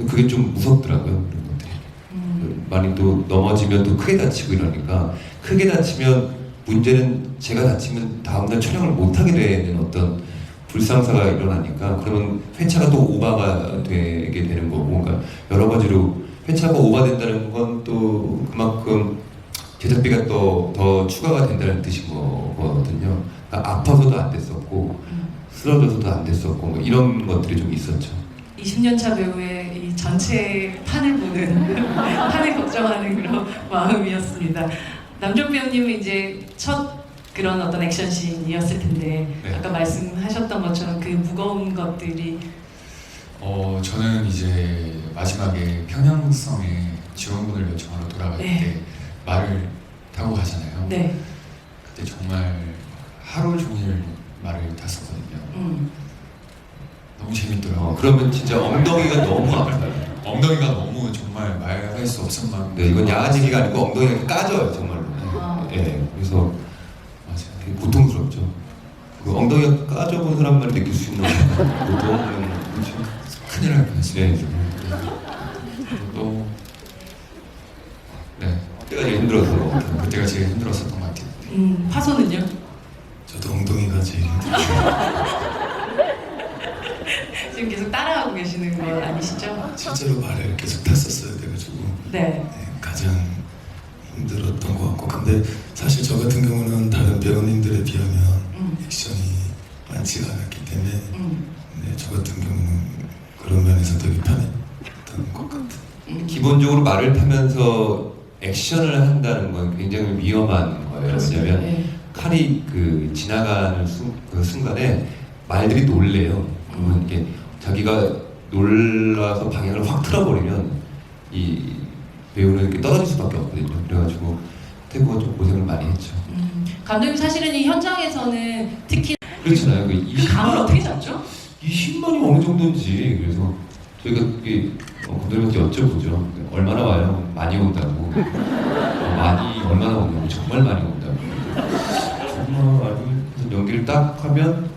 그게 좀 무섭더라고요. 그런 것들이. 많이 또 넘어지면 또 크게 다치고 이러니까 크게 다치면 문제는 제가 다치면 다음날 촬영을 못하게 되는 어떤 불상사가 일어나니까 그러면 회차가 또 오바가 되게 되는 거고 그러니까 여러 가지로 회차가 오바된다는 건 또 그만큼 제작비가 또 더 추가가 된다는 뜻인 거거든요. 그러니까 아파서도 안 됐었고 쓰러져서도 안 됐었고 뭐 이런 것들이 좀 있었죠. 20년차 배우의 이 전체 판을 보는 판을 걱정하는 그런 마음이었습니다. 남정 배우님은 이제 첫 그런 어떤 액션씬이었을 텐데 네. 아까 말씀하셨던 것처럼 그 무거운 것들이 저는 이제 마지막에 평양성에 지원군을 요청하러 돌아갈 네. 때 말을 타고 가잖아요. 네. 그때 정말 하루 종일 말을 탔었거든요. 너무 재밌더라고요. 그러면 진짜 엉덩이가 너무 아파요. 엉덩이가 너무 정말 말할 수 없을 만큼. 네, 이건 야한 얘기가 아니고 엉덩이가 까져요, 정말로. 예, 그래서 맞아요. 되게 고통스럽죠. 그 엉덩이가 까져본 사람만 느낄 수 있는 고통은 그렇죠. 큰일 날 뻔했어요. 네. 또 네, 그때가 제일 힘들어서. 그때가 제일 힘들었었던 것 같아요. 화소는요? 저도 엉덩이가 제일 힘들어요. 지금 계속 따라하고 계시는 건 아니시죠? 실제로 말을 계속 탔었어야 돼가지고 네. 네, 가장 힘들었던 것 같고 근데 사실 저 같은 경우는 다른 배우님들에 비하면 액션이 많지가 않았기 때문에 네, 저 같은 경우는 그런 면에서 되게 편했던 것 같아요. 기본적으로 말을 타면서 액션을 한다는 건 굉장히 위험한 거예요. 왜냐면 네. 칼이 지나가는 순간에 말들이 놀래요. 그러면 이게 자기가 놀라서 방향을 확 틀어버리면 이 배우는 이렇게 떨어질 수밖에 없거든요. 그래가지고 태구가 좀 고생을 많이 했죠. 감독님 사실은 이 현장에서는 특히 그렇잖아요. 그 감을 어떻게 잡죠? 20만이 어느 정도인지 그래서 저희가 감독님한테 여쭤보죠. 얼마나 와요? 많이 온다고. 많이 얼마나 오냐고. 정말 많이 온다고. 정말 많이 연기를 딱 하면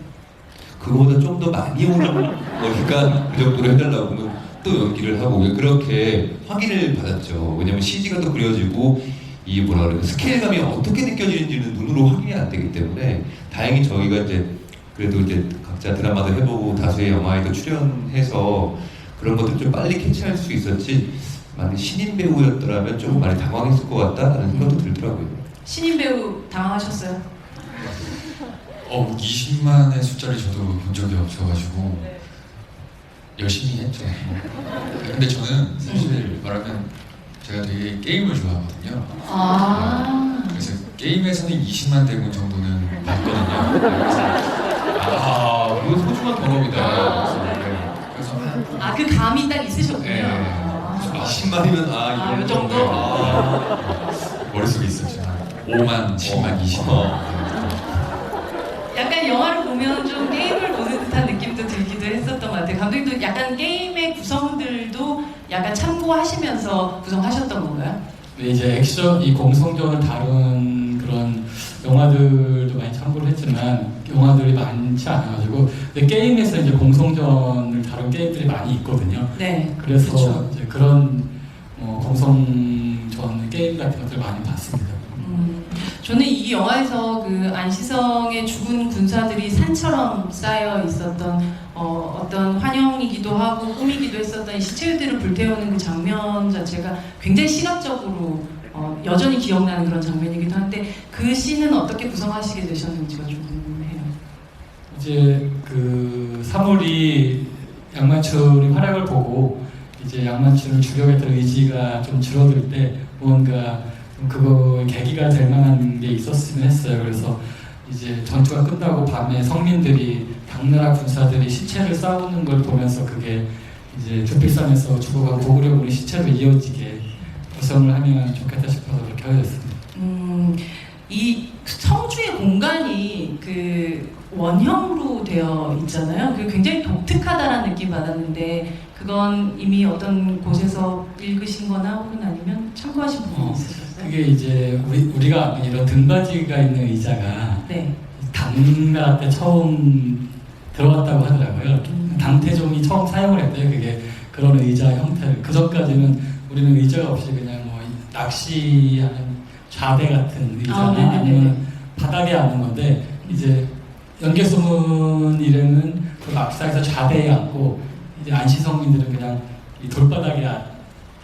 그거보다 좀 더 많이 오는 거니까 그 정도로 해달라고 하면 또 연기를 하고 그렇게 확인을 받았죠. 왜냐면 CG가 또 그려지고 이 뭐라 그래야 스케일감이 어떻게 느껴지는지는 눈으로 확인이 안 되기 때문에 다행히 저희가 이제 그래도 이제 각자 드라마도 해보고 다수의 영화에도 출연해서 그런 것들 좀 빨리 캐치할 수 있었지 만약 신인 배우였더라면 조금 많이 당황했을 것 같다는 생각도 들더라고요. 신인 배우 당황하셨어요? 20만의 숫자를 저도 본 적이 없어가지고 열심히 했죠. 근데 저는 사실 말하면 제가 되게 게임을 좋아하거든요. 그래서 게임에서는 20만 대군 정도는 봤거든요. 그래서 이거 소중한 경험이다. 그래서 그 감이 딱 있으셨군요. 네. 10만이면 이 정도? 머릿속에 있었죠. 5만, 10만, 20만. 약간 영화를 보면 좀 게임을 보는 듯한 느낌도 들기도 했었던 것 같아요. 감독님도 약간 게임의 구성들도 약간 참고하시면서 구성하셨던 건가요? 네, 이제 액션, 이 공성전을 다룬 그런 영화들도 많이 참고를 했지만 영화들이 많지 않아가지고 근데 게임에서 이제 공성전을 다룬 게임들이 많이 있거든요. 네. 그래서 그쵸. 이제 그런 공성전 게임 같은 것들 많이 봤습니다. 저는 이 영화에서 그 안시성의 죽은 군사들이 산처럼 쌓여 있었던 어떤 환영이기도 하고 꿈이기도 했었던 이 시체들을 불태우는 그 장면 자체가 굉장히 시각적으로 여전히 기억나는 그런 장면이기도 한데 그 씬은 어떻게 구성하시게 되셨는지가 좀 궁금해요. 이제 그 사물이 양만춘의 활약을 보고 이제 양만춘을 죽여야겠다는 의지가 좀 줄어들 때 뭔가 좀 그거 계기가 될 만한 게 있었으면 했어요. 그래서 이제 전투가 끝나고 밤에 성민들이 당나라 군사들이 시체를 싸우는 걸 보면서 그게 이제 조필산에서 죽어간 고구려군의 시체로 이어지게 구성을 하면 좋겠다 싶어서 그렇게 하게 됐습니다. 이 성주의 공간이 그 원형으로 되어 있잖아요. 그 굉장히 독특하다라는 느낌 받았는데 그건 이미 어떤 곳에서 읽으신 거나 혹은 아니면 참고하신 부분이 있으셨어요? 그게 이제 우리가 이런 등받이가 있는 의자가 네. 당나라 때 처음 들어갔다고 하더라고요. 당태종이 처음 사용을 했대요. 그게 그런 의자 형태를. 그 전까지는 우리는 의자가 없이 그냥 뭐 낚시하는 좌대 같은 의자나 아니면 바닥에 앉는 건데 이제 연개소문 이래는 그 막사에서 좌대에 앉고 이제 안시성민들은 그냥 이 돌바닥에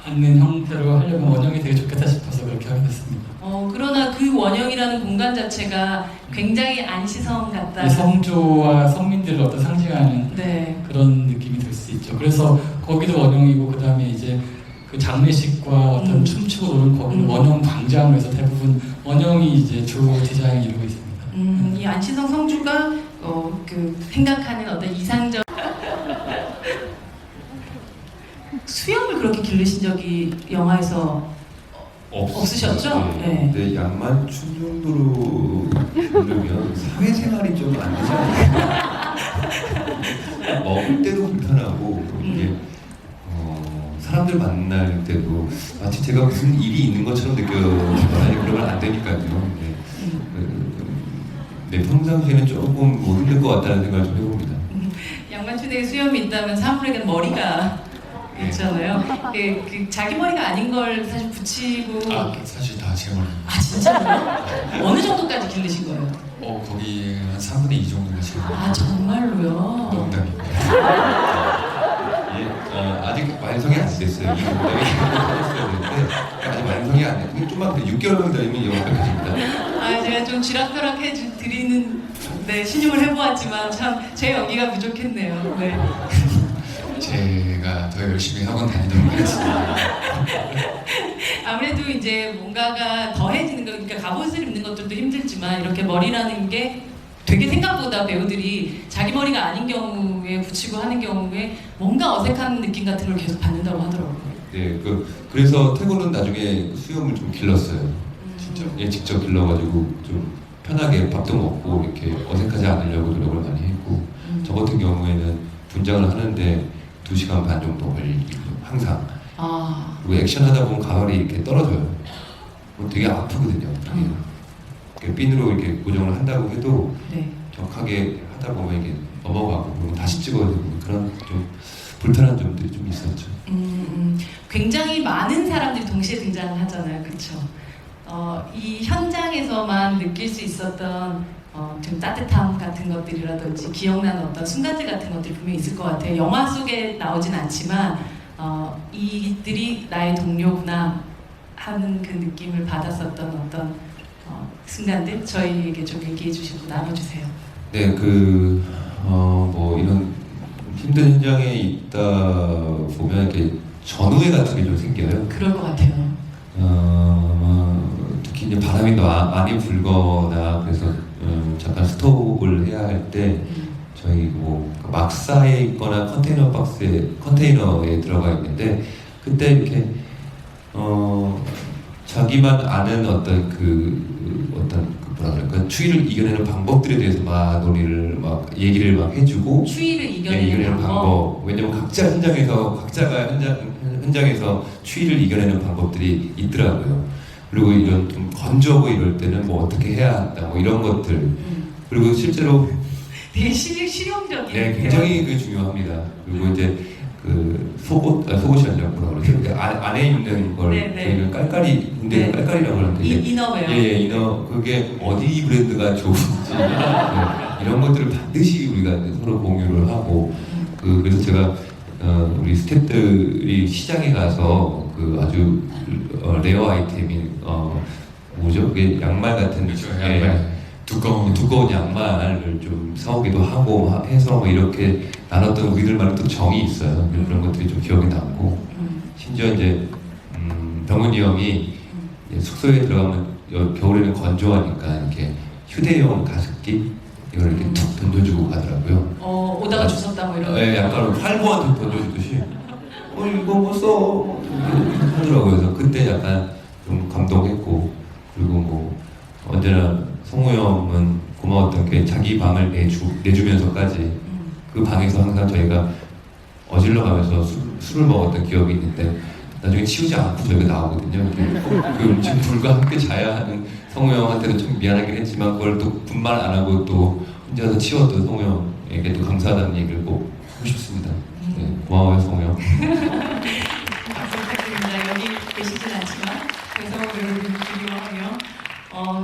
앉는 형태로 하려면 원형이 되게 좋겠다 싶어서 그렇게 하게 됐습니다. 그러나 그 원형이라는 공간 자체가 굉장히 안시성 같다. 성조와 성민들을 어떤 상징하는 네. 그런 느낌이 들 수 있죠. 그래서 거기도 원형이고 그 다음에 이제 그 장례식과 어떤 춤추고 노는 거기는 원형 광장으로 해서 대부분 원형이 이제 주 디자인을 이루고 있습니다. 이 안시성 성주가 그 생각하는 어떤 이상적 수염을 그렇게 기르신 적이 영화에서 없으셨죠? 네. 근데 양만춘 정도로 그러면 사회생활이 좀 안 되지 않나요? 먹을 때도 불편하고 이게 사람들 만날 때도 마치 제가 무슨 일이 있는 것처럼 느껴지거나 그러면 안 되니까요. 네. 네, 평상시에는 조금 못 힘들 것 같다는 생각을 좀 해봅니다. 양만춘에게 수염이 있다면 사물에게는 머리가 있잖아요. 그 자기 머리가 아닌 걸 사실 붙이고. 사실 다 제 머리. 진짜요? 어느 정도까지 기르신 거예요? 거기 한 3분의 2 정도가 지금. 정말로요? 농담입니다. 아직 완성이 안 됐어요. 이 농담이 했어야 되는데 아직 완성이 안 됐고 좀만 더 6개월만 기다리면 영화 뵙겠습니다. 제가 좀 쥐락펴락 해드리는 신용을 해보았지만 참 제 연기가 부족했네요. 네. 제가 더 열심히 학원 다니도록 하겠습니다. 아무래도 이제 뭔가가 더해지는 거, 그러니까 갑옷을 입는 것들도 힘들지만 이렇게 머리라는 게 되게 생각보다 배우들이 자기 머리가 아닌 경우에 붙이고 하는 경우에 뭔가 어색한 느낌 같은 걸 계속 받는다고 하더라고요. 네, 그래서 태고는 나중에 수염을 좀 길렀어요. 직접 길러가지고 좀 편하게 밥도 먹고 이렇게 어색하지 않으려고 노력을 많이 했고 저 같은 경우에는 분장을 하는데 2시간 반 정도 걸리고 항상. 그리고 액션 하다 보면 가발이 이렇게 떨어져요. 되게 아프거든요. 이렇게 핀으로 이렇게 고정을 한다고 해도 네. 격하게 하다 보면 이게 넘어가고 그러면 다시 찍어야 되고 그런 좀 불편한 점들이 좀 있었죠. 굉장히 많은 사람들이 동시에 등장을 하잖아요, 그렇죠? 이 현장에서만 느낄 수 있었던 좀 따뜻함 같은 것들이라든지 기억나는 어떤 순간들 같은 것들이 분명히 있을 것 같아요. 영화 속에 나오진 않지만 이들이 나의 동료구나 하는 그 느낌을 받았었던 어떤 순간들 저희에게 좀 얘기해 주시고 나눠주세요. 네, 뭐 이런 힘든 현장에 있다 보면 이렇게 전우회 같은 게 좀 생겨요. 그럴 것 같아요. 특히 이제 바람이 많이 불거나 그래서 잠깐 스톱을 해야 할 때 저희 뭐 막사에 있거나 컨테이너에 들어가 있는데 그때 이렇게 자기만 아는 어떤 뭐라 그럴까 추위를 이겨내는 방법들에 대해서 막 논의를 막 얘기를 막 해주고 추위를 이겨내는 방법. 왜냐면 각자가 현장에서 추위를 이겨내는 방법들이 있더라고요. 그리고 이런 좀 건조하고 이럴 때는 뭐 어떻게 해야 한다 뭐 이런 것들. 그리고 실제로 되게 실용적인. 네, 굉장히 중요합니다. 그리고 이제 속옷이 아니라 뭐라 그러죠? 안에 입는 걸 네, 네. 저희는 깔깔이 군대는 네. 깔깔이라고 하는데 이너웨어. 예, 이너 그게 어디 브랜드가 좋은지 이런 것들을 반드시 우리가 이제 서로 공유를 하고 그래서 제가 우리 스태프들이 시장에 가서 그 아주 레어 아이템이 뭐죠? 그게 양말 같은 그렇죠. 예, 양말. 두꺼운 양말을 좀 사오기도 하고 해서 뭐 이렇게 나눴던 우리들만의 또 정이 있어요. 그런 것들이 좀 기억에 남고 심지어 이제 병훈이 형이 이제 숙소에 들어가면 겨울에는 건조하니까 이렇게 휴대용 가습기 이걸 이렇게 툭 던져주고 가더라고요. 오다가 주웠다 뭐 이런. 네, 약간 활보한테 던져주듯이 이거 뭐 써? 이렇게 하더라고요. 그래서 그때 약간 좀 감동했고 그리고 뭐 언제나 성우 형은 고마웠던 게 자기 방을 내주면서까지 그 방에서 항상 저희가 어질러 가면서 술을 먹었던 기억이 있는데 나중에 치우지 않고 저희가 나오거든요. 그 음식 불과 함께 자야 하는 성우 형한테는 좀 미안하긴 했지만 그걸 또 분말 안 하고 또 혼자서 치웠던 성우 형에게 또 감사하다는 얘기를 꼭 하고 싶습니다. 네, 고마워요 성우 형. 박수 부탁드립니다. 여기 계시진 않지만 그래서 여러분 그리워하며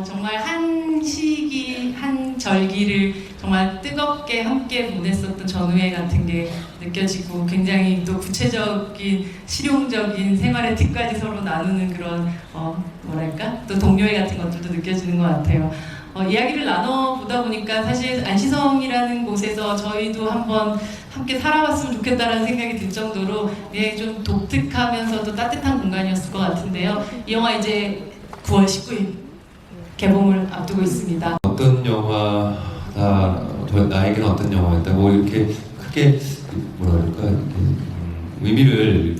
정말 한 시기 한 절기를 정말 뜨겁게 함께 보냈었던 전우회 같은 게 느껴지고 굉장히 또 구체적인 실용적인 생활의 팁까지 서로 나누는 그런 뭐랄까 또 동료회 같은 것들도 느껴지는 것 같아요. 이야기를 나눠보다 보니까 사실 안시성이라는 곳에서 저희도 한번 함께 살아봤으면 좋겠다라는 생각이 들 정도로 좀 독특하면서도 따뜻한 공간이었을 것 같은데요. 이 영화 이제 9월 19일 개봉을 앞두고 있습니다. 어떤 영화다, 나에게는 어떤 영화였다, 뭐 이렇게 크게 뭐라 그럴까 이렇게 의미를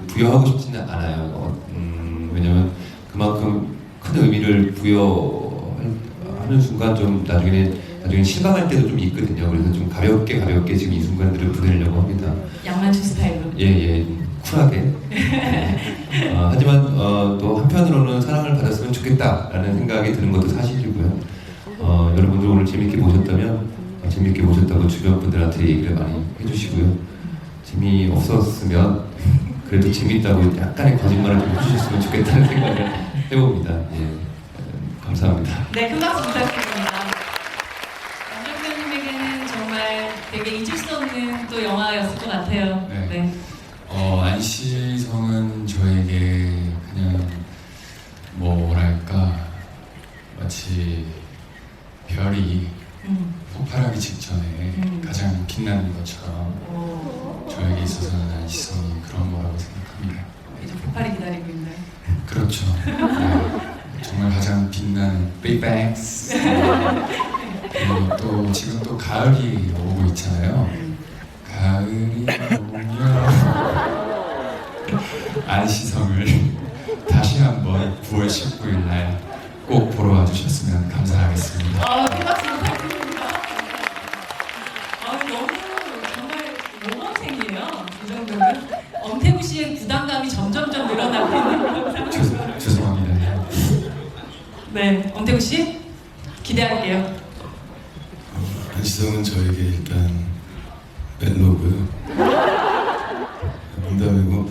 부여하고 싶지는 않아요. 왜냐면 그만큼 큰 의미를 부여하는 순간 좀 나중에 실망할 때도 좀 있거든요. 그래서 좀 가볍게 지금 이 순간들을 보내려고 합니다. 양만추 스타일로. 예, 쿨하게. 하지만 또 한편으로는 사랑을 받았으면 좋겠다라는 생각이 드는 것도 사실이고요. 여러분들 오늘 재밌게 보셨다면 재밌게 보셨다고 주변 분들한테 얘기를 많이 해주시고요. 재미없었으면 그래도 재밌다고 약간의 거짓말을 좀 해주셨으면 좋겠다는 생각을 해봅니다. 예, 감사합니다. 네, 큰 박수 부탁드립니다. 안정표님에게는 정말 되게 잊을 수 없는 또 영화였을 것 같아요. 네. 안시성은 저에게 그냥 뭐랄까 마치 별이 폭발하기 직전에 가장 빛나는 것처럼 저에게 있어서는 안시성이 그런 거라고 생각합니다. 이제 폭발이 기다리고 있나요? 그렇죠. 네. 정말 가장 빛나는 빅뱅. 그리고 또 지금 또 가을이 오고 있잖아요. 가을이 오면 안시성을 다시 한번 9월 19일 날 꼭 보러 와주셨으면 감사하겠습니다. 큰 박수 부탁드립니다. 너무 정말 모범생이에요. 이 정도면. 엄태구 씨의 부담감이 점점점 늘어나고 있는. 죄송합니다. 네, 엄태구 씨 기대할게요. 안시성은 저에게 일단 멜로고요. 농담이고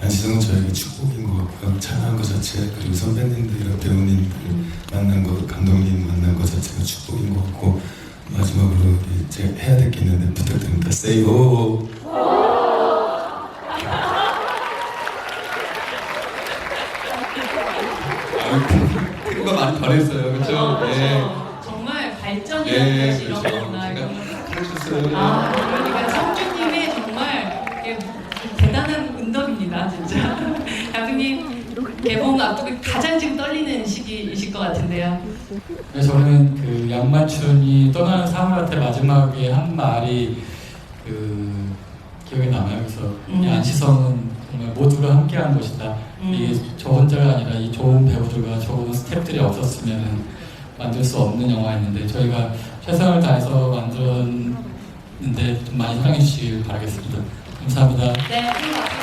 안시성은 저에게 축복인 것 같고요. 참여한 것 자체 그리고 선배님들이랑 배우님들 만난 것, 감독님 만난 것 자체가 축복인 것 같고 마지막으로 제가 해야 될 게 있는데 부탁드립니다. Say ho! 그런 거 많이 변했어요, 그렇죠? 정말 발전이라는 것이 이런 거구나. 제가 이런 거. 가르쳤어요. 그러니까 성주님의 정말 대단한 응덕입니다, 진짜. 감독님 개봉 앞두고 가장 지금 떨리는 시기이실 것 같은데요. 그래서 저는 그 양만춘이 떠나는 사람한테 마지막에 한 말이 기억에 남아요. 그래서 이 안시성은 정말 모두가 함께한 것이다. 이게 저 혼자가 아니라 이 좋은 배우들과 좋은 스태프들이 없었으면 만들 수 없는 영화였는데 저희가 최선을 다해서 만들었는데 좀 많이 사랑해 주시길 바라겠습니다. 감사합니다. 네, 큰 박수